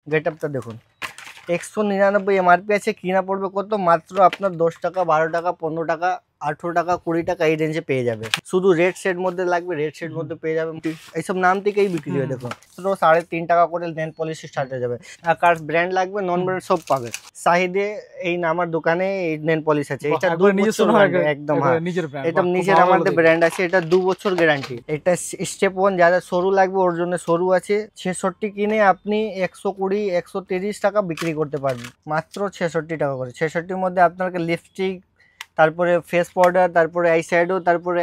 গেটআপটা দেখুন 199 এমআরপি আছে, কিনা পড়বে কত? মাত্র আপনার 10 টাকা, 12 টাকা, 15 টাকা, 18 টাকা, 20 টাকা এই রেঞ্জে পেয়ে যাবে। শুধু রেড শেড মধ্যে লাগবে, রেড শেড মধ্যে পেয়ে যাবেন। এইসব নাম থেকেই বিক্রি হয়। দেখুন তো 3.5 টাকা করে নেল পলিশ স্টার্ট হয়ে যাবে। আর ব্র্যান্ড লাগবে, নন ব্র্যান্ড সব পাবে। সাহিদে এই আমার দোকানে এই নেল পলিশ আছে, এটা 2 বছর একদম। হ্যাঁ, এটা নিজের আমাদের ব্র্যান্ড আছে, এটা 2 বছর গ্যারান্টি। এটা স্টেপ 1, যারা সরু লাগবে ওর জন্য সরু আছে। 66 কিনে আপনি 120, 130 টাকা বিক্রি করতে পারবেন, মাত্র 66 টাকা করে। 66-র মধ্যে আপনাকে লিপস্টিক, তারপরে ফেস পাউডার, তারপরে আই শ্যাডো, তারপরে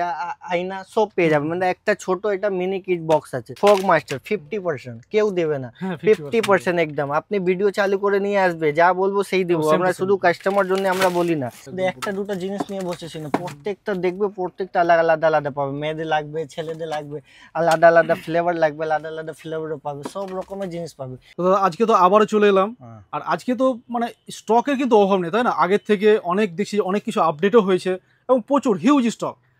আইনা সব পেয়ে যাবে। মানে একটা ছোট এটা মিনি কিট বক্স আছে। ফগ মাস্টার 50% কেউ দেবে না, 50% একদম। আপনি ভিডিও চালু করে নিয়ে আসবে, যা বলবো সেই দেবো আমরা। শুধু কাস্টমার জন্য আমরা বলি না, একটা দুটো জিনিস নিয়ে বসেছি না, প্রত্যেকটা দেখবে, প্রত্যেকটা আলাদা আলাদা পাবে। মেয়েদের লাগবে, ছেলেদের লাগবে, আলাদা আলাদা ফ্লেভার লাগবে, আলাদা আলাদা ফ্লেভারও পাবে, সব রকমের জিনিস পাবে। তো আজকে তো আবারও চলে এলাম, আর আজকে তো মানে স্টকের কিন্তু অভাব নেই, তাই না? আগের থেকে অনেক দেখছি, অনেক কিছু আপডেটও হয়েছে এবং প্রচুর হিউজ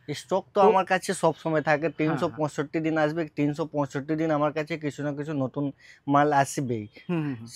স্টক তো আমার কাছে সব সময় থাকে। 365 দিন আসবে, 365 দিন আমার কাছে কিছু না কিছু নতুন মাল আসবেই।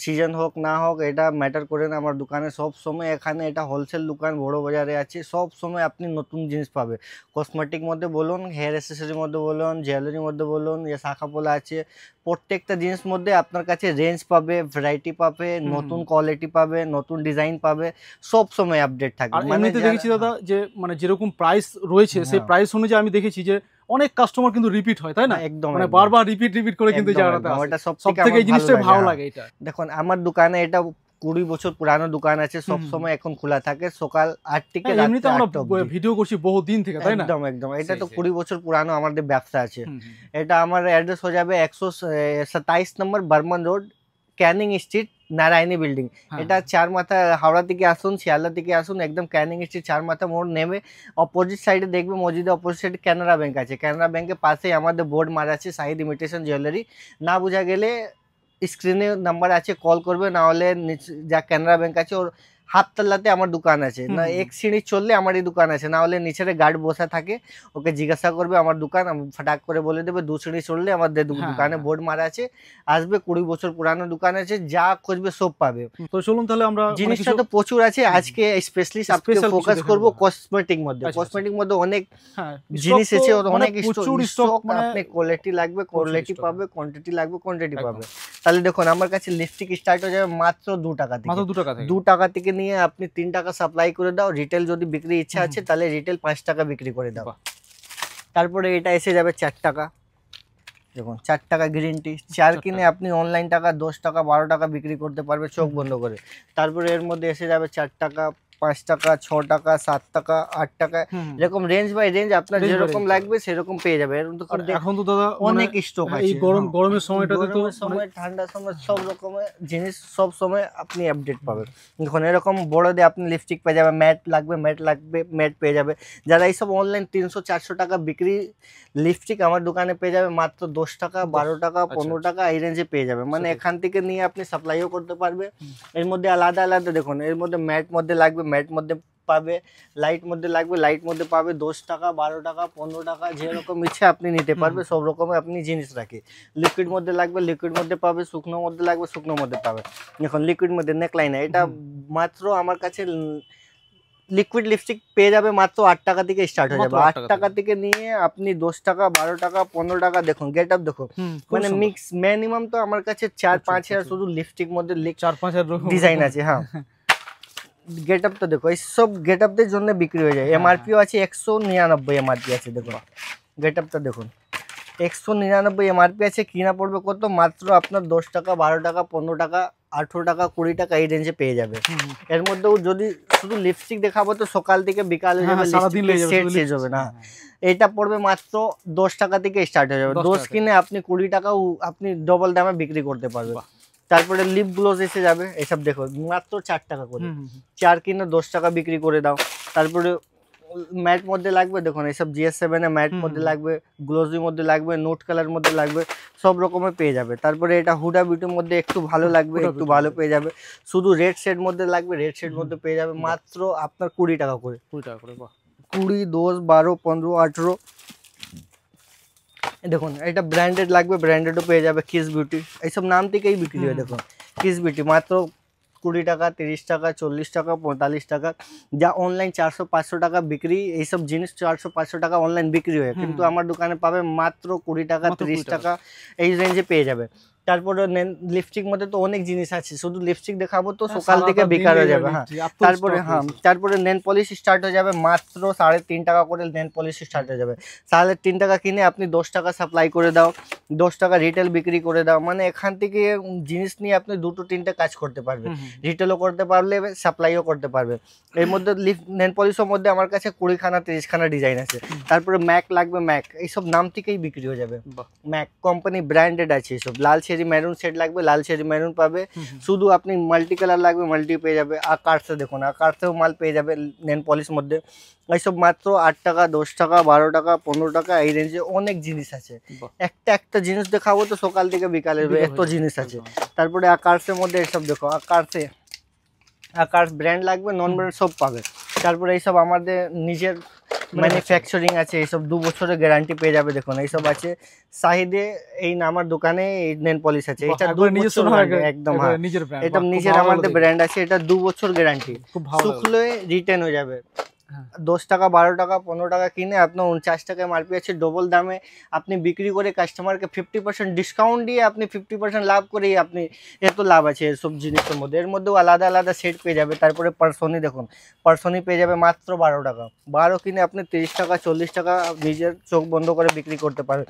সিজন হোক না হোক এটা ম্যাটার করে না। আমার দোকানে সব সময়, এখানে এটা হোলসেল দোকান, বড় বাজারে আছে, সব সময় আপনি নতুন জিনিস পাবে। কসমেটিক মধ্যে বলুন, হেয়ার অ্যাক্সেসরির মধ্যে বলুন, জুয়েলারির মধ্যে বলুন, শাখা পোলা আছে, প্রত্যেকটা জিনিস মধ্যে আপনার কাছে রেঞ্জ পাবে, ভ্যারাইটি পাবে, নতুন কোয়ালিটি পাবে, নতুন ডিজাইন পাবে, সব সময় আপডেট থাকবে। মানে দেখেছি দাদা যে মানে যেরকম প্রাইস রয়েছে সেই প্রাইস অনুযায়ী আমি দেখেছি যে অনেক কাস্টমার কিন্তু রিপিট হয়, তাই না? একদম, মানে বারবার রিপিট করে কিন্তু জায়গাটা ওটা সবথেকে এই জিনিসটা ভালো লাগে। এটা দেখুন আমার দোকানে এটা 20 বছর পুরানো দোকান আছে, সব সময় এখন খোলা থাকে, সকাল 8 থেকে রাত 8 অবধি। আমরা ভিডিও করছি বহু দিন থেকে, তাই না? একদম এটা তো 20 বছর পুরানো আমাদের ব্যবসা আছে। এটা আমার অ্যাড্রেস হয়ে যাবে 127 নম্বর Barman road, Canning street, Narayani building. এটা 4 মাথা, হাওড়া থেকে আসুন, শিয়ালদা থেকে আসুন, একদম ক্যানিং স্ট্রিট 4 মাথা মোড় নেমে অপোজিট সাইডে দেখবে, মসজিদের অপোজিট সাইডে কানাড়া ব্যাংক আছে। কানাড়া ব্যাংকের পাশেই আমাদের বোর্ড মারা আছে শাহিদ ইমিটেশন জুয়েলারি। না বোঝা গেলে স্ক্রিনে নাম্বার আছে, কল করবে, না হলে যা কানাড়া ব্যাংক আছে ওর হাততলাতে আমার দোকান আছে, না এক সিঁড়ি চললে আমার এই দোকান আছে, না হলে নিচের গার্ড বসা থাকে, ওকে জিজ্ঞাসা করবে আমার দোকান, ফটাক করে বলে দেবে 2 সিঁড়ি চললে আমাদের দোকানে বোর্ড মারা আছে, আসবে। 20 বছর পুরানো দোকান আছে, যা খুঁজবে সব পাবে। তো চলুন তাহলে আমরা, জিনিসটা তো প্রচুর আছে। আজকে স্পেশালি আপনাকে ফোকাস করব কসমেটিক মধ্যে। কসমেটিক মধ্যে অনেক জিনিস আছে, অনেক স্টক। আপনি কোয়ালিটি লাগবে, কোয়ালিটি পাবে, কোয়ান্টিটি লাগবে, কোয়ান্টিটি পাবে। তাহলে দেখুন আমার কাছে লিপস্টিক স্টার্ট হয়ে যাবে মাত্র 2 টাকা থেকে। মাত্র 2 টাকা থেকে। 2 টাকা থেকে নিয়ে আপনি 3 টাকা সাপ্লাই করে দাও। রিটেল যদি বিক্রি ইচ্ছা আছে তাহলে রিটেল 5 টাকা বিক্রি করে দাও। তারপরে এটা এসে যাবে 4 টাকা। দেখুন 4 টাকা গ্রিন টি, 4 কিনে আপনি অনলাইন টাকা 10 টাকা, 12 টাকা বিক্রি করতে পারবে চোখ বন্ধ করে। তারপরে এর মধ্যে এসে যাবে 4 টাকা, 5 টাকা, 6 টাকা, 7 টাকা, 8 টাকা, এরকম রেঞ্জ বাই রেঞ্জ আপনার যেরকম লাগবে সেরকম পেয়ে যাবে। এখন তো দাদা অনেক স্টক আছে। এই গরমের সময়টাতে তো সময়, ঠান্ডার সময় সব রকমের জিনিস সব সময় আপনি আপডেট পাবেন। দেখুন এরকম বড়দের আপনি লিপস্টিক পেয়ে যাবে, ম্যাট লাগবে ম্যাট পেয়ে যাবে। যারা এইসব অনলাইন 300-400 টাকা বিক্রি লিপস্টিক আমার দোকানে পেয়ে যাবে মাত্র 10 টাকা, 12 টাকা, 15 টাকা এই রেঞ্জে পেয়ে যাবে। মানে এখান থেকে নিয়ে আপনি সাপ্লাইও করতে পারবে। এর মধ্যে আলাদা আলাদা দেখুন, এর মধ্যে ম্যাট মধ্যে লাগবে, ম্যাট মধ্যে পাবে, লাইট মধ্যে লাগবে, লাইট মধ্যে পাবে। 10 টাকা, 12 টাকা, 15 টাকা, যেরকম ইচ্ছে আপনি নিতে পারবে। সব রকমের আপনি জিনিস রাখি। লিকুইড মধ্যে লাগবে, লিকুইড মধ্যে পাবে, শুকনো মধ্যে লাগবে, শুকনো মধ্যে পাবে। এখন লিকুইড মধ্যে নেকলাইন, এটা মাত্র আমার কাছে লিকুইড লিপস্টিক পেয়ে যাবে মাত্র 8 টাকা থেকে স্টার্ট হয়ে যাবে। 8 টাকা থেকে নিয়ে আপনি 10 টাকা, 12 টাকা, 15 টাকা। দেখুন গেট আপ দেখো, মানে মিক্স মিনিমাম তো আমার কাছে 4-5 হাজার শুধু লিপস্টিক মধ্যে 4-5 হাজার ডিজাইন আছে। হ্যাঁ, গেট আপ তো দেখো, এই সব গেট আপদের জন্য বিক্রি হয়ে যায়। এমআরপিও আছে 199 এমআরপি আছে। দেখো গেট আপটা দেখুন 199 এমআরপি আছে, কিনা পড়বে কত? মাত্র আপনার 10 টাকা, 12 টাকা, 15 টাকা, 18 টাকা, 20 টাকা এই রেঞ্জে পেয়ে যাবে। এর মধ্যেও যদি শুধু লিপস্টিক দেখাবো তো সকাল থেকে বিকাল হয়ে যাবে, সেট শেষ হবে না। এটা পড়বে মাত্র 10 টাকা থেকে স্টার্ট হয়ে যাবে। 10 কিনে আপনি 20 টাকাও আপনি ডবল দামে বিক্রি করতে পারবেন। তারপরে লিপ গ্লোজ এসে যাবে, এসব দেখো মাত্র 4 টাকা করে। 4 কিনে 10 টাকা বিক্রি করে দাও। তারপরে ম্যাট মধ্যে লাগবে, দেখুন এইসব GS7 এর ম্যাট মধ্যে লাগবে, গ্লোজির মধ্যে লাগবে, নোট কালার মধ্যে লাগবে, সব রকমের পেয়ে যাবে। তারপরে এটা হুডা বিউটির মধ্যে একটু ভালো লাগবে, একটু ভালো পেয়ে যাবে। শুধু রেড শেড মধ্যে লাগবে, রেড শেড মধ্যে পেয়ে যাবে মাত্র আপনার 20 টাকা করে। 20 টাকা করে, 20, 10, 12, 15, 18। দেখুন এটা ব্র্যান্ডেড লাগবে, ব্র্যান্ডেডও পেয়ে যাবে। কিস বিউটি এইসব নাম থেকেই বিক্রি হয়। দেখুন কিস বিউটি মাত্র 20 টাকা, 30 টাকা, 40 টাকা, 45 টাকা, যা অনলাইন 400-500 টাকা বিক্রি, এইসব জিনিস 400-500 টাকা অনলাইন বিক্রি হয়, কিন্তু আমার দোকানে পাবে মাত্র 20 টাকা, 30 টাকা এই রেঞ্জে পেয়ে যাবে। তারপরে লিপস্টিক মধ্যে তো অনেক জিনিস আছে, শুধু লিপস্টিক দেখাবো তো সকাল থেকে বেকার হয়ে যাবে। হ্যাঁ, তারপরে নেল পলিশ স্টার্ট হয়ে যাবে মাত্র 3.5 টাকা করে নেল পলিশ স্টার্ট হয়ে যাবে। 3.5 টাকা কিনে আপনি 10 টাকা সাপ্লাই করে দাও, 10 টাকা রিটেল বিক্রি করে দাও, মানে এখান থেকে জিনিস নিয়ে আপনি 2-3টে কাজ করতে পারবে, রিটেলও করতে পারলে সাপ্লাইও করতে পারবে। এর মধ্যে নেল পলিশের মধ্যে আমার কাছে 20খানা 30খানা ডিজাইন আছে। তারপরে ম্যাক লাগবে, ম্যাক এইসব নাম থেকেই বিক্রি হয়ে যাবে। ম্যাক কোম্পানি ব্র্যান্ডেড আছে এইসব। লাল চেরি মেরুন সেট লাগবে, লাল চেরি মেরুন পাবে, শুধু আপনি মাল্টি কালার লাগবে মাল্টি পেয়ে যাবে। আকাশে দেখুন, আকাশেও মাল পেয়ে যাবে নেল পলিশ মধ্যে। এইসব মাত্র 8 টাকা, 10 টাকা, 12 টাকা, 15 টাকা এই রেঞ্জে অনেক জিনিস আছে। একটা জিনিস দেখাবো তো সকাল থেকে বিকালে এত জিনিস আছে। তারপরে আকাশের মধ্যে এইসব দেখো, আকাশ ব্র্যান্ড লাগবে, নন ব্র্যান্ড সব পাবে। তারপরে এইসব আমাদের নিজের ম্যানুফ্যাকচারিং আছে, এইসব 2 বছরের গ্যারান্টি পেয়ে যাবে। দেখুন এইসব আছে শাহিদে, এই আমার দোকানে এই নেল পলিশ আছে, এটা 2 বছর একদম। হ্যাঁ, এটা নিজের আমাদের ব্র্যান্ড আছে, এটা 2 বছর গ্যারান্টি, শুকলে রিটার্ন হয়ে যাবে। 10 টাকা, 12 টাকা, 15 টাকা কিনে আপনার 49 টাকায় মারপি আছে, ডবল দামে আপনি বিক্রি করে কাস্টমারকে 50% ডিসকাউন্ট দিয়ে আপনি 50% লাভ করেই আপনি, এত লাভ আছে এসব জিনিসের মধ্যে। এর মধ্যেও আলাদা আলাদা সেট পেয়ে যাবে। তারপরে পার্সনি দেখুন, পার্সনি পেয়ে যাবে মাত্র 12 টাকা। 12 কিনে আপনি 30 টাকা 40 টাকা নিজের চোখ বন্ধ করে বিক্রি করতে পারবে।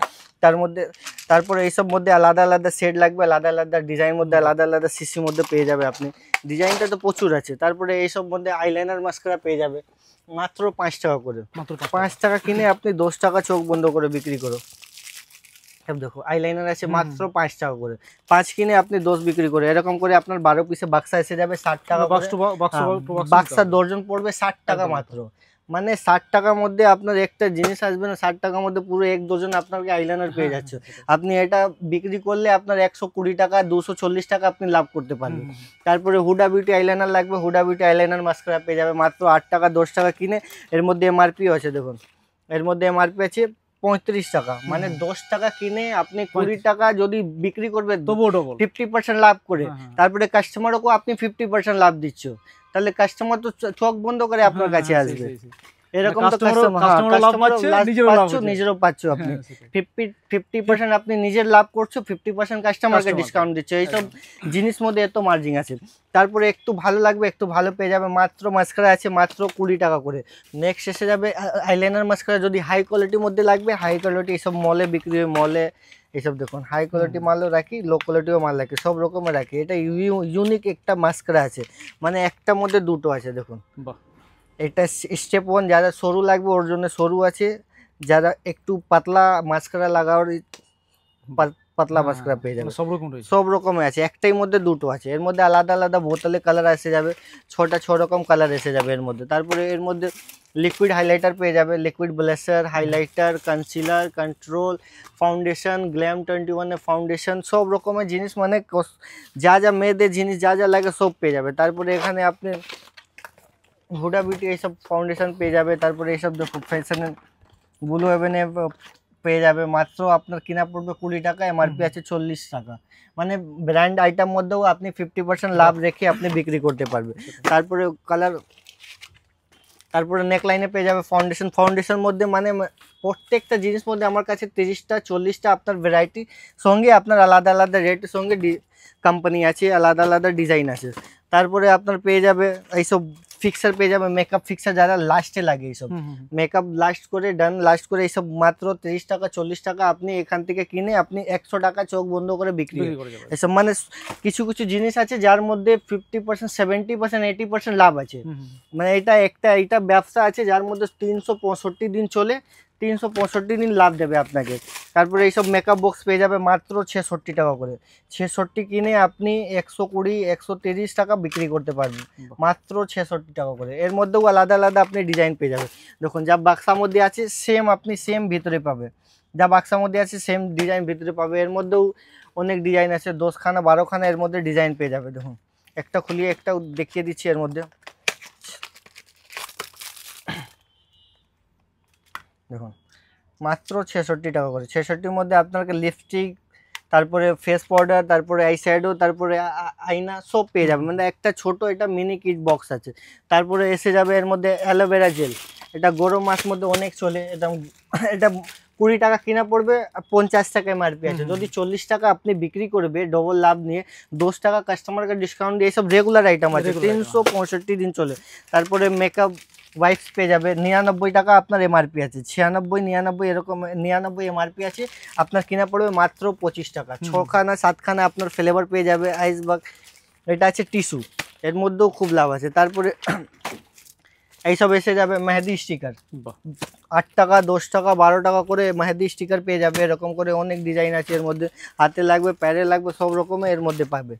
তারপরে এইসব মধ্যে আলাদা আলাদা সেট লাগবে, আলাদা আলাদা ডিজাইন মধ্যে, আলাদা আলাদা সিসির মধ্যে পেয়ে যাবে আপনি। ডিজাইনটা তো প্রচুর আছে। তারপরে এইসব মধ্যে আইলাইনার মাস্কারা পেয়ে যাবে মাত্র 5 টাকা করে। 5 টাকা কিনে আপনি 10 টাকা চোখ বন্ধ করে বিক্রি করো। দেখো আইলাইনার আছে মাত্র 5 টাকা করে, 5 কিনে আপনি 10 বিক্রি করে, এরকম করে আপনার 12 পিসে বাক্সা এসে যাবে 60 টাকা। বাক্সা দর্জন পড়বে 60 টাকা মাত্র, মানে 60 টাকার মধ্যে আপনার একটা জিনিস আসবে না, 60 টাকার মধ্যে পুরো 1 ডজন আপনাকে আইলাইনার পেয়ে যাচ্ছে। আপনি এটা বিক্রি করলে আপনার 120 টাকা 240 টাকা আপনি লাভ করতে পারবেন। তারপরে হুডা বিউটি আইলাইনার লাগবে, হুডা বিউটি আইলাইনার মাস্কারা পেয়ে যাবে মাত্র 8 টাকা 10 টাকা কিনে। এর মধ্যে এমআরপি আছে দেখুন, এর মধ্যে এমআরপি আছে 35 টাকা, মানে 10 টাকা কিনে আপনি 20 টাকা যদি বিক্রি করবে তবুও ডবল 50% লাভ করে। তারপরে কাস্টমারকে আপনি 50% লাভ দিচ্ছ, তাহলে কাস্টমার তো চোখ বন্ধ করে আপনার কাছে আসবে। এরকম তো কাস্টমার নিজেরও পাচ্ছ আপনি। 50% আপনি নিজের লাভ করছো, 50% কাস্টমারকে ডিসকাউন্ট দিচ্ছ। এইসব জিনিস মধ্যে এত মার্জিন আছে। তারপরে একটু ভালো লাগবে, একটু ভালো পেয়ে যাবে মাত্র মাস্কারা আছে মাত্র 20 টাকা করে। নেক্সট এসে যাবে আইলাইনার মাস্কারা, যদি হাই কোয়ালিটির মধ্যে লাগবে, হাই কোয়ালিটি এইসব মলে বিক্রি হয়, মলে এইসব দেখুন হাই কোয়ালিটি মালও রাখি, লো কোয়ালিটিও মাল রাখি, সব রকমের রাখি। এটা ইউনিক একটা মাস্কারা আছে, মানে একটার মধ্যে দুটো আছে দেখুন। এটা স্টেপ 1, যারা সরু লাগবে ওর জন্য সরু আছে, যারা একটু পাতলা মাস্কারা লাগাওয়ার পাতলা মাস্কারা পেয়ে যাবে, সব রকমের আছে, একটাই মধ্যে দুটো আছে। এর মধ্যে আলাদা আলাদা বোতলে কালার এসে যাবে, 6 রকম কালার এসে যাবে এর মধ্যে। তারপরে এর মধ্যে লিকুইড হাইলাইটার পেয়ে যাবে, liquid blusher, highlighter, concealer, control, foundation, glam 21 এর ফাউন্ডেশন, সব রকমের জিনিস, মানে যা যা মেয়েদের জিনিস যা যা লাগে সব পেয়ে যাবে। তারপরে এখানে আপনি হুডা বিউটি এইসব ফাউন্ডেশন পেয়ে যাবে। তারপরে এইসব দেখো ফ্যাশনের ব্লু হেভেনে পেয়ে যাবে মাত্র আপনার কিনা পড়বে 20 টাকা, এমআরপি আছে 40 টাকা, মানে ব্র্যান্ড আইটেম মধ্যেও আপনি 50% লাভ রেখে আপনি বিক্রি করতে পারবে। তারপরে কালার, তারপরে নেকলাইনে পেয়ে যাবে ফাউন্ডেশন মধ্যে, মানে প্রত্যেকটা জিনিস মধ্যে আমার কাছে 30টা 40টা আপনার ভ্যারাইটি সঙ্গে আপনার আলাদা আলাদা রেটের সঙ্গে কোম্পানি আছে, আলাদা আলাদা ডিজাইন আছে। তারপরে আপনার পেয়ে যাবে এইসব ফিক্সার পেয়ে যাবে, মেকআপ ফিক্সার যারা লাস্টে লাগে, এইসব মেকআপ লাস্ট করে ডান লাস্ট করে এইসব মাত্র 30 টাকা 40 টাকা আপনি এখান থেকে কিনে আপনি 100 টাকা চোখ বন্ধ করে বিক্রি এসব। মানে কিছু কিছু জিনিস আছে যার মধ্যে 50% 70% 80% লাভ আছে, মানে এটা ব্যবসা আছে যার মধ্যে 365 দিন চলে, 365 দিন লাভ দেবে আপনাকে। তারপরে এইসব মেকআপ বক্স পেয়ে যাবে মাত্র 66 টাকা করে, 66 কিনে আপনি 120 130 টাকা বিক্রি করতে পারবেন মাত্র 66 টাকা করে। এর মধ্যেও আলাদা আলাদা আপনি ডিজাইন পেয়ে যাবে। দেখুন যা বাক্সার মধ্যে আছে সেম আপনি সেম ভিতরে পাবে, যা বাক্সার মধ্যে আছে সেম ডিজাইন ভিতরে পাবে। এর মধ্যেও অনেক ডিজাইন আছে, 10খানা 12খানা এর মধ্যে ডিজাইন পেয়ে যাবে। দেখুন একটা খুলিয়ে একটা দেখিয়ে দিচ্ছি। এর মধ্যে দেখুন মাত্র 66 টাকা করে। 66-র মধ্যে আপনাকে লিপস্টিক, তারপরে ফেস পাউডার, তারপরে আই শ্যাডো, তারপরে আয়না সব পেয়ে যাবে। মানে একটা ছোট এটা মিনি কিট বক্স আছে। তারপরে এসে যাবে এর মধ্যে অ্যালোভেরা জেল, এটা গরম মাস মধ্যে অনেক চলে। এটা 20 টাকা কিনা পড়বে, 50 টাকা এমআরপি আছে। যদি 40 টাকা আপনি বিক্রি করবে ডবল লাভ নিয়ে, 10 টাকা কাস্টমারকে ডিসকাউন্ট দিয়ে, এইসব রেগুলার আইটেম আছে, 365 দিন চলে। তারপরে মেকআপ ওয়াইপস পেয়ে যাবে, 99 টাকা আপনার এমআরপি আছে, 96, 99 এরকম 99 এমআরপি আছে, আপনার কিনা পড়বে মাত্র 25 টাকা। 6খানা 7খানা আপনার ফ্লেভার পেয়ে যাবে। আইসবাগ, এটা আছে টিস্যু, এর মধ্যেও খুব লাভ আছে। তারপরে এইসব এসে যাবে মেহেদি স্টিকার, 8 টাকা 10 টাকা 12 টাকা করে মেহেদি স্টিকার পেয়ে যাবে। এরকম করে অনেক ডিজাইন আছে এর মধ্যে, হাতে লাগবে প্যারে লাগবে সব রকমের এর মধ্যে পাবে।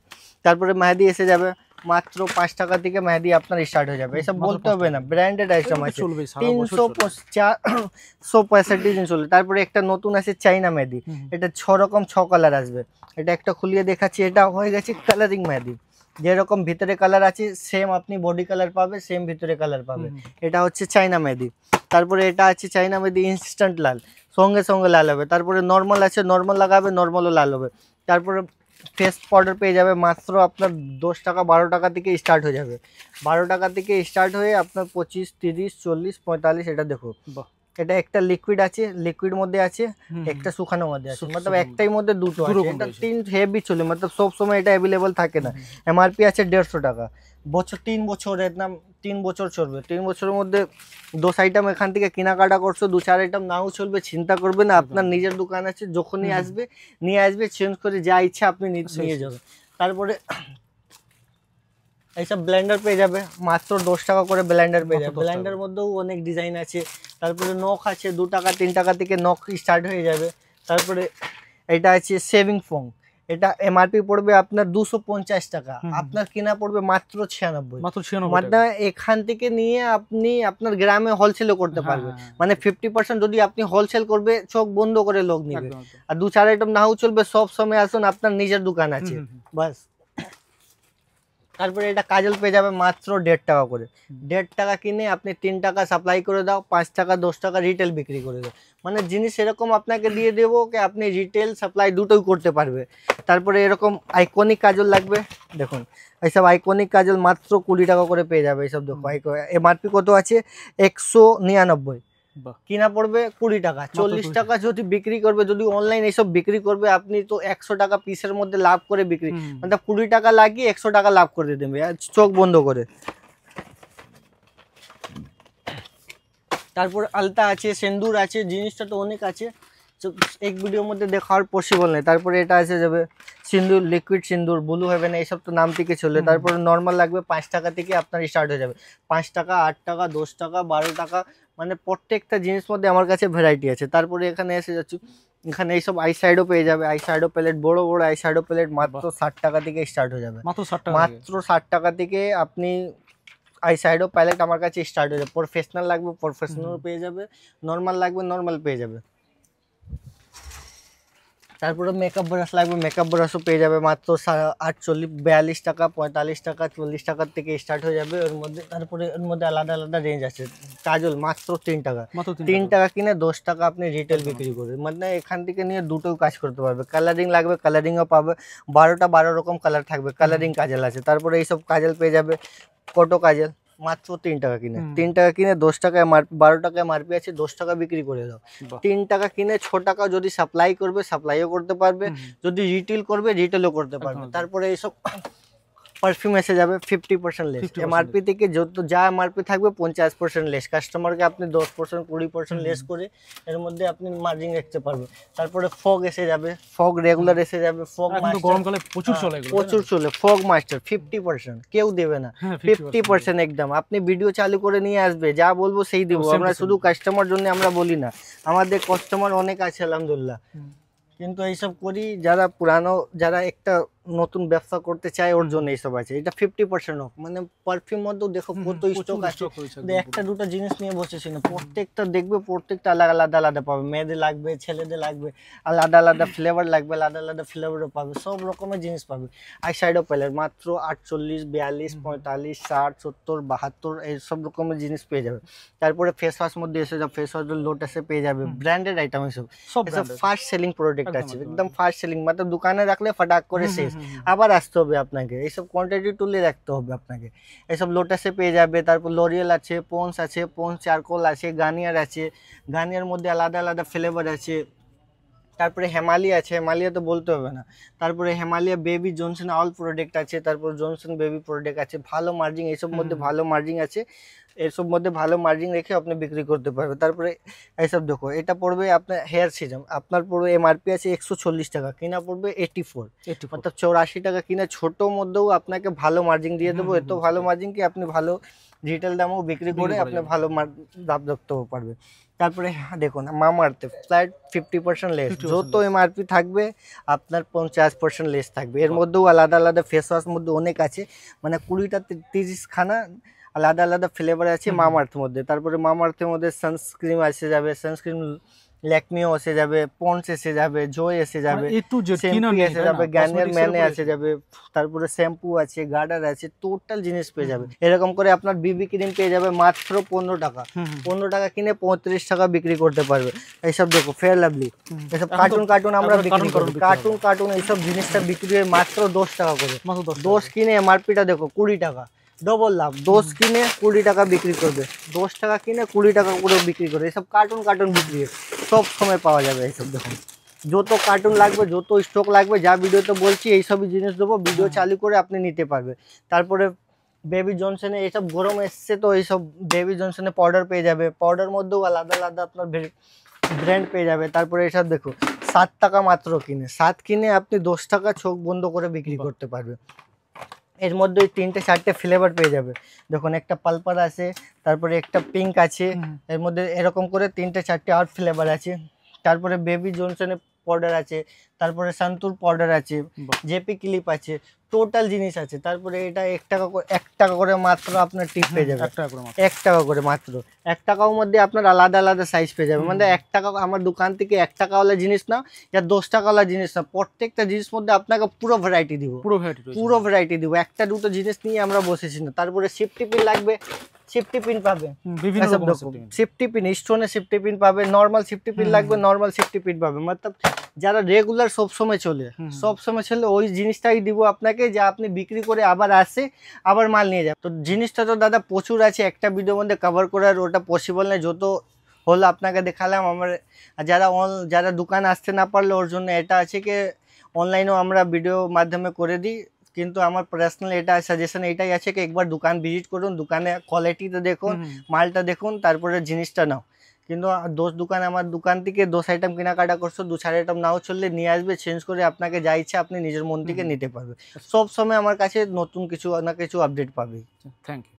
তারপরে মেহেদি এসে যাবে মাত্র 5 টাকা থেকে মেহেদি আপনার স্টার্ট হয়ে যাবে। এসব বলতে হবে না, ব্র্যান্ডেড আইটেম আছে, 365 দিন চলবে। তারপরে একটা নতুন আছে চাইনা মেহেদি, এটা 6 রকম 6 কালার আসবে। এটা একটা খুলিয়ে দেখাচ্ছি, এটা হয়ে গেছে কালারিং মেহেদি, যেরকম ভিতরে কালার আছে সেম আপনি বডি কালার পাবে, সেম ভিতরে কালার পাবে। এটা হচ্ছে চাইনা মেহেদি। তারপরে এটা আছে চাইনা মেহেদি ইনস্ট্যান্ট লাল, সঙ্গে সঙ্গে লাল হবে। তারপরে নর্মাল আছে, নর্মাল লাগাবে নর্মালও লাল হবে। তারপরে ফেস পাউডার পেয়ে যাবে মাত্র আপনার 10 টাকা 12 টাকা থেকে স্টার্ট হয়ে যাবে। 12 টাকা থেকে স্টার্ট হয়ে আপনার 25, 30, 40, 45, এটা দেখো। এটা একটা লিকুইড আছে, লিকুইড মধ্যে আছে, একটা শুকানোর মধ্যে আছে, মতলব একটাই মধ্যে দুটো আছে। এটা 3 হেভি চলে, মতলব সব সময় এটা অ্যাভেলেবল থাকে না। এমআরপি আছে 150 টাকা, বছর 3 বছর, একদম 3 বছর চলবে। 3 বছরের মধ্যে 10 আইটেম এখান থেকে কেনাকাটা করছো, 2-4 আইটেম নাও চলবে, চিন্তা করবে না। আপনার নিজের দোকান আছে, যখনই আসবে নিয়ে আসবে, চেঞ্জ করে যা ইচ্ছা আপনি নিয়ে যাবেন। তারপরে এইসব ব্লেন্ডার পেয়ে যাবে মাত্র 10 টাকা করে ব্লেন্ডার পেয়ে যাবে। ব্লেন্ডার মধ্যেও অনেক ডিজাইন আছে। তারপরে নখ আছে, 2 টাকা 3 টাকা থেকে নখ স্টার্ট হয়ে যাবে। তারপরে এটা আছে শেভিং ফোম, এটা এমআরপি পড়বে আপনার 250 টাকা, আপনার কিনা পড়বে মাত্র 96। মানে এখান থেকে নিয়ে আপনি আপনার গ্রামে হোলসেলও করতে পারবেন। মানে 50% যদি আপনি হোলসেল করবে, চোখ বন্ধ করে লোক নেবে। আর 2-4 আইটেম নাও চলবে, সব সময় আসুন, আপনার নিজের দোকান আছে বাস। তারপরে এটা কাজল পেয়ে যাবে মাত্র 1.5 টাকা করে। 1.5 টাকা কিনে আপনি 3 টাকা সাপ্লাই করে দাও, 5 টাকা 10 টাকা রিটেল বিক্রি করে দাও। মানে জিনিস এরকম আপনাকে দিয়ে দেবো কি আপনি রিটেল সাপ্লাই দুটোই করতে পারবে। তারপরে এরকম আইকনিক কাজল লাগবে, দেখুন এইসব আইকনিক কাজল মাত্র 20 টাকা করে পেয়ে যাবে। এইসব দেখো এমআরপি কত আছে 199, কিনা পড়বে 20 টাকা। 40 টাকা যদি বিক্রি করবে, যদি অনলাইন এইসব বিক্রি করবে আপনি, তো 100 টাকা পিসের মধ্যে লাভ করে বিক্রি, মানে 20 টাকা লাগিয়ে 100 টাকা লাভ করে দেবে চোখ বন্ধ করে। তারপর আলতা আছে, সিন্দুর আছে, জিনিসটা তো অনেক আছে, এক ভিডিওর মধ্যে দেখার পসিবল নেই। তারপরে এটা আছে যাবে সিন্দুর, লিকুইড সিন্দুর, ব্লু হেভেন, এইসব তো নাম থেকে চলে। তারপরে নর্মাল লাগবে 5 টাকা থেকে আপনার স্টার্ট হয়ে যাবে। 5 টাকা 8 টাকা 10 টাকা 12 টাকা, মানে প্রত্যেকটা জিনিস মধ্যে আমার কাছে ভ্যারাইটি আছে। তারপরে এখানে এসে যাচ্ছি, এখানে এইসব আই শ্যাডো পেয়ে যাবে। আই শ্যাডো প্যালেট, বড় বড় আই শ্যাডো প্যালেট মাত্র 60 টাকা থেকে স্টার্ট হয়ে যাবে। মাত্র 60 টাকা থেকে আপনি আই শ্যাডো প্যালেট আমার কাছে স্টার্ট হয়ে যাবে। প্রফেশনাল লাগবে প্রফেশনাল পেয়ে যাবে, নর্মাল লাগবে নর্মাল পেয়ে যাবে। তারপরে মেকআপ ব্রাশ লাগবে, মেকআপ ব্রাশও পেয়ে যাবে মাত্র 42 টাকা 45 টাকা 40 টাকার থেকে স্টার্ট হয়ে যাবে ওর মধ্যে। তারপরে ওর মধ্যে আলাদা আলাদা রেঞ্জ আছে। কাজল মাত্র 3 টাকা, 3 টাকা কিনে 10 টাকা আপনি রিটেল বিক্রি করবে। মানে এখান থেকে নিয়ে দুটোও কাজ করতে পারবে। কালারিং লাগবে, কালারিংও পাবে, 12টা 12 রকম কালার থাকবে, কালারিং কাজল আছে। তারপরে এইসব কাজল পেয়ে যাবে, কটো কাজল মাত্র 3 টাকা কিনে, 3 টাকা কিনে 10 টাকা এমআরপি, 12 টাকা এমআরপি আছে, 10 টাকা বিক্রি করে দাও। 3 টাকা কিনে 6 টাকা যদি সাপ্লাই করবে, সাপ্লাইও করতে পারবে, যদি রিটেল করবে রিটেলও করতে পারবে। তারপরে এইসব পারফিউম এসে যাবে 50% লেস, এমআরপি থেকে যত যা এমআরপি থাকবে 50% লেস। কাস্টমারকে আপনি 10% 20% লেস করে এর মধ্যে আপনি মার্জিন রাখতে পারবেন। তারপরে ফগ এসে যাবে, ফগ রেগুলার এসে যাবে, ফগ গরমকালে প্রচুর চলে, প্রচুর চলে। ফগ মাস্টার 50% কেউ দেবে না, 50% একদম। আপনি ভিডিও চালু করে নিয়ে আসবে, যা বলবো সেই দেবো আমরা। শুধু কাস্টমার জন্য আমরা বলি না, আমাদের কাস্টমার অনেক আছে আলহামদুলিল্লাহ। কিন্তু এইসব করি যারা পুরানো, যারা একটা নতুন ব্যবসা করতে চায় ওর জন্য এইসব আছে। এটা 50% অফ, মানে পারফিউম মধ্যেও দেখো কত স্টক আছে। একটা দুটো জিনিস নিয়ে বসেছি না, প্রত্যেকটা দেখবে, প্রত্যেকটা আলাদা আলাদা আলাদা পাবে। মেয়েদের লাগবে, ছেলেদের লাগবে, আলাদা আলাদা ফ্লেভার লাগবে, আলাদা আলাদা ফ্লেভারও পাবে, সব রকমের জিনিস পাবে। আই শ্যাডো প্যালেট মাত্র 48, 42, 45, 60, 70, 72 এই সব রকমের জিনিস পেয়ে যাবে। তারপরে ফেস ওয়াশ মধ্যে এসে যাবে, ফেস ওয়াশ লোটাসে পেয়ে যাবে, ব্র্যান্ডেড আইটেম এসব সব ফার্স্ট সেলিং প্রোডাক্ট আছে, একদম ফার্স্ট সেলিং, মানে দোকানে রাখলে ফটাক করে শেষ, আবার আসতে হবে আপনাকে, এইসব কোয়ান্টিটি তুলে রাখতে হবে আপনাকে। এইসব লোটাসে পেয়ে যাবে। তারপর লরিয়েল আছে, পন্স আছে, পন্স চারকোল আছে, গার্নিয়ার আছে, গার্নিয়ার মধ্যে আলাদা আলাদা ফ্লেভার আছে। তারপরে হিমালয় আছে, হিমালয় তো বলতে হবে না। তারপরে Himalaya baby Johnson all product আছে, তারপর জনসন বেবি প্রোডাক্ট আছে, ভালো মার্জিন, এইসব মধ্যে ভালো মার্জিন আছে, এসব মধ্যে ভালো মার্জিন রেখে আপনি বিক্রি করতে পারবেন। তারপরে এইসব দেখো, এটা পড়বে আপনার হেয়ার সিরাম, আপনার পড়বে এমআরপি আছে 140 টাকা, কিনা পড়বে 84, অর্থাৎ 84 টাকা কিনা। ছোট মধ্যেও আপনাকে ভালো মার্জিন দিয়ে দেবো, এত ভালো মার্জিন কি আপনি ভালো রিটেল দামও বিক্রি করে আপনি ভালো লাভ রাখতে পারবে। তারপরে দেখুন মামাআর্থে ফ্ল্যাট 50% লেস, যত এমআরপি থাকবে আপনার 50% লেস থাকবে। এর মধ্যেও আলাদা আলাদা ফেস ওয়াশ মধ্যে অনেক আছে, মানে 20টা 30 খানা আলাদা আলাদা ফ্লেভার আছে মামাআর্থের মধ্যে। তারপরে মামাআর্থের মধ্যে সানস্ক্রিন এসে যাবে, সানস্ক্রিন ল্যাকমিও এসে যাবে, পন্স এসে যাবে, জয় এসে যাবে, শ্যাম্পু এসে যাবে, গার্নিয়ার ম্যানে এসে যাবে, তারপরে শ্যাম্পু আছে, গার্ডার আছে, টোটাল জিনিস পেয়ে যাবে। এরকম করে আপনার বিবি ক্রিম পেয়ে যাবে মাত্র 15 টাকা। 15 টাকা কিনে 35 টাকা বিক্রি করতে পারবে। এইসব দেখো ফেয়ার লাভলি, এসব কার্টুন আমরা বিক্রি করি, কার্টুন এইসব জিনিসটা বিক্রি হয় মাত্র 10 টাকা করে। 10 কিনে এমআরপিটা দেখো 20 টাকা, ডবল লাভ। 10 কিনে 20 টাকা বিক্রি করবে, 10 টাকা কিনে 20 টাকা করে বিক্রি করবে। এইসব কার্টুন বিক্রি সব সময় পাওয়া যাবে। এইসব দেখুন, যত কার্টুন লাগবে, যত স্টক লাগবে, যা ভিডিওতে বলছি এইসবই জিনিস দেবো, ভিডিও চালু করে আপনি নিতে পারবে। তারপরে বেবি জনসনে এইসব গরম এসছে, তো এইসব বেবি জনসনে পাউডার পেয়ে যাবে, পাউডার মধ্যেও আলাদা আলাদা আপনার ব্র্যান্ড পেয়ে যাবে। তারপরে এইসব দেখো 7 টাকা মাত্র কিনে, 7 কিনে আপনি 10 টাকা চোখ বন্ধ করে বিক্রি করতে পারবে। এর মধ্যে 3-4টে ফ্লেভার পেয়ে যাবে। দেখুন একটা পালপার আছে, তারপরে একটা পিঙ্ক আছে, এর মধ্যে এরকম করে 3-4টে আর ফ্লেভার আছে। তারপরে বেবি জনসনের পাউডার আছে, তারপরে সন্তুর পাউডার আছে, জেপি ক্লিপ আছে, টোটাল জিনিস আছে। তারপরে এটা 1 টাকা করে মাত্র আপনার টিপ পেয়ে যাবে, 1 টাকা করে মাত্র। 1 টাকার মধ্যে আপনার আলাদা আলাদা সাইজ পেয়ে যাবে, মানে 1 টাকা আমার দোকান থেকে 1 টাকাওয়ালা জিনিস না, या 10 টাকাওয়ালা জিনিস না, প্রত্যেকটা জিনিস মধ্যে আপনাকে পুরো ভ্যারাইটি দিব, পুরো ভ্যারাইটি দিব। একটা দুটো জিনিস নিয়ে আমরা বসেছি না। তারপরে সেফটি পিন লাগবে, সেফটি পিন পাবে, বিভিন্ন সেফটি পিন, স্টোনের সেফটি পিন পাবে, নর্মাল সেফটি পিন লাগবে, নর্মাল সেফটি পিন পাবে। মতলব যারা রেগুলার সব সময় চলে ওই জিনিসটাই দিব আপনাকে, যা আপনি বিক্রি করে আবার আসে আবার মাল নিয়ে যাবে। তো জিনিসটা তো দাদা প্রচুর আছে, একটা ভিডিওর মধ্যে কভার করার ওটা পসিবল নয়। যত হলো আপনাকে দেখালাম। আমার যারা দোকানে আসতে না পারলে ওর জন্য এটা আছে কি অনলাইনেও আমরা ভিডিও মাধ্যমে করে দিই, কিন্তু আমার পার্সোনাল এটা সাজেশন এটাই আছে কি একবার দোকান ভিজিট করুন, দোকানে কোয়ালিটিটা দেখুন, মালটা দেখুন, তারপরে জিনিসটা নাও। কিন্তু আমার দোকান থেকে 10 আইটেম কেনাকাটা করছো, 2-4 আইটেম নাও চললে নিয়ে আসবে, চেঞ্জ করে আপনাকে যা ইচ্ছা আপনি নিজের মন থেকে নিতে পারবে। সব সময় আমার কাছে নতুন কিছু না কিছু আপডেট পাবে। Thank you.